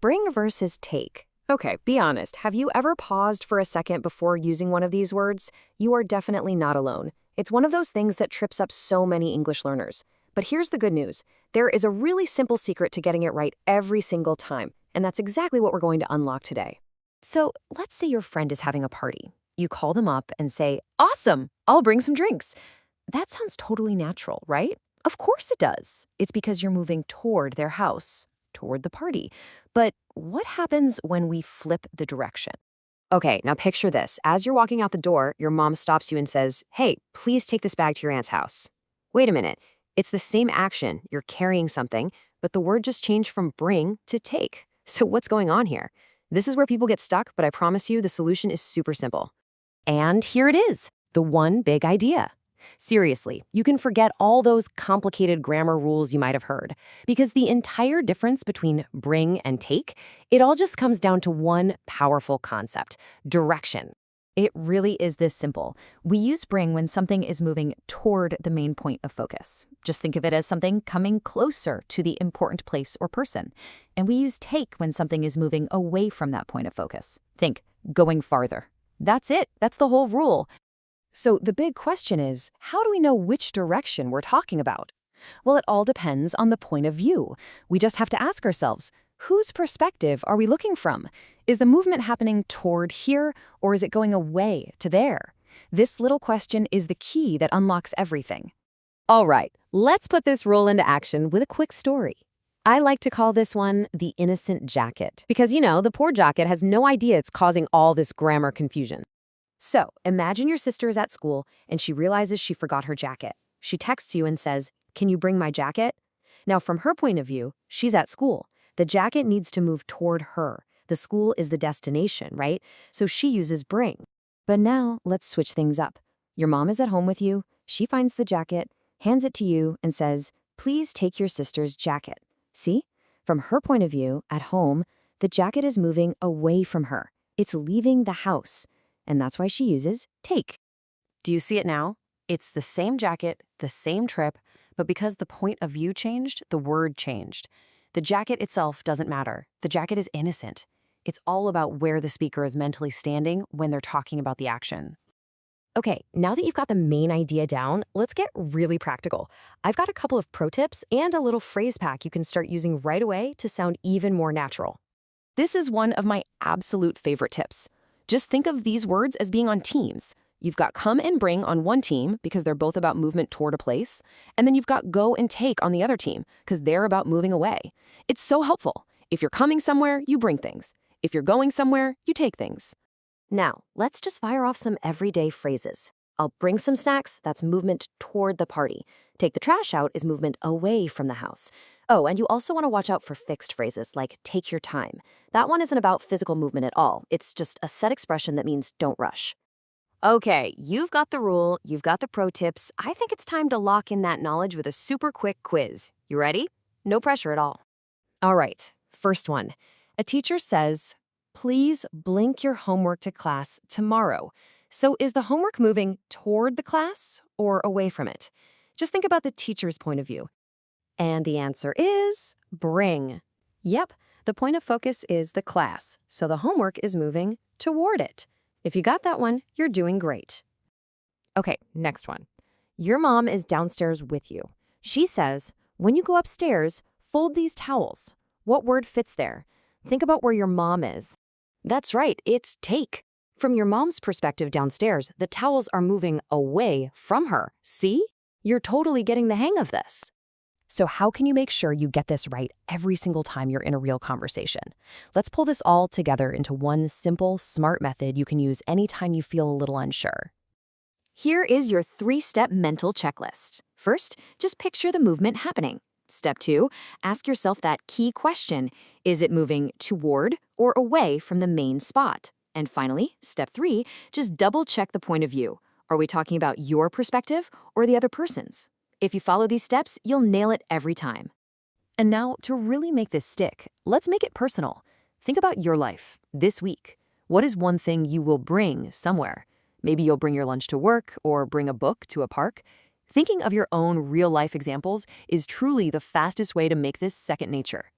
Bring versus take. Okay, be honest. Have you ever paused for a second before using one of these words? You are definitely not alone. It's one of those things that trips up so many English learners. But here's the good news. There is a really simple secret to getting it right every single time, and that's exactly what we're going to unlock today. So let's say your friend is having a party. You call them up and say, "Awesome, I'll bring some drinks." That sounds totally natural, right? Of course it does. It's because you're moving toward their house, toward the party. But what happens when we flip the direction? Okay, now picture this. As you're walking out the door, your mom stops you and says, "Hey, please take this bag to your aunt's house." Wait a minute. It's the same action. You're carrying something, but the word just changed from bring to take. So what's going on here? This is where people get stuck, but I promise you the solution is super simple. And here it is, the one big idea. Seriously, you can forget all those complicated grammar rules you might have heard, because the entire difference between bring and take, it all just comes down to one powerful concept: direction. It really is this simple. We use bring when something is moving toward the main point of focus. Just think of it as something coming closer to the important place or person. And we use take when something is moving away from that point of focus. Think going farther. That's it. That's the whole rule. So the big question is, how do we know which direction we're talking about? Well, it all depends on the point of view. We just have to ask ourselves, whose perspective are we looking from? Is the movement happening toward here, or is it going away to there? This little question is the key that unlocks everything. All right, let's put this rule into action with a quick story. I like to call this one the innocent jacket, because, the poor jacket has no idea it's causing all this grammar confusion. So, imagine your sister is at school and she realizes she forgot her jacket. She texts you and says, "Can you bring my jacket?" Now, from her point of view, she's at school. The jacket needs to move toward her. The school is the destination, right? So she uses bring. But now, let's switch things up. Your mom is at home with you. She finds the jacket, hands it to you, and says, "Please take your sister's jacket." See? From her point of view, at home, the jacket is moving away from her. It's leaving the house. And that's why she uses take. Do you see it now? It's the same jacket, the same trip, but because the point of view changed, the word changed. The jacket itself doesn't matter. The jacket is innocent. It's all about where the speaker is mentally standing when they're talking about the action. Okay, now that you've got the main idea down, let's get really practical. I've got a couple of pro tips and a little phrase pack you can start using right away to sound even more natural. This is one of my absolute favorite tips. Just think of these words as being on teams. You've got come and bring on one team because they're both about movement toward a place, and then you've got go and take on the other team because they're about moving away. It's so helpful. If you're coming somewhere, you bring things. If you're going somewhere, you take things. Now, let's just fire off some everyday phrases. I'll bring some snacks, that's movement toward the party. Take the trash out is movement away from the house. Oh, and you also want to watch out for fixed phrases like take your time. That one isn't about physical movement at all. It's just a set expression that means don't rush. Okay, you've got the rule, you've got the pro tips. I think it's time to lock in that knowledge with a super quick quiz. You ready? No pressure at all. All right, first one. A teacher says, "Please blink your homework to class tomorrow." So is the homework moving toward the class or away from it? Just think about the teacher's point of view. And the answer is bring. Yep, the point of focus is the class, so the homework is moving toward it. If you got that one, you're doing great. Okay, next one. Your mom is downstairs with you. She says, "When you go upstairs, fold these towels." What word fits there? Think about where your mom is. That's right, it's take. From your mom's perspective downstairs, the towels are moving away from her. See? You're totally getting the hang of this. So how can you make sure you get this right every single time you're in a real conversation? Let's pull this all together into one simple, smart method you can use anytime you feel a little unsure. Here is your 3-step mental checklist. First, just picture the movement happening. Step 2, ask yourself that key question. Is it moving toward or away from the main spot? And finally, step 3, just double-check the point of view. Are we talking about your perspective or the other person's? If you follow these steps, you'll nail it every time. And now, to really make this stick, let's make it personal. Think about your life this week. What is one thing you will bring somewhere? Maybe you'll bring your lunch to work or bring a book to a park. Thinking of your own real-life examples is truly the fastest way to make this second nature.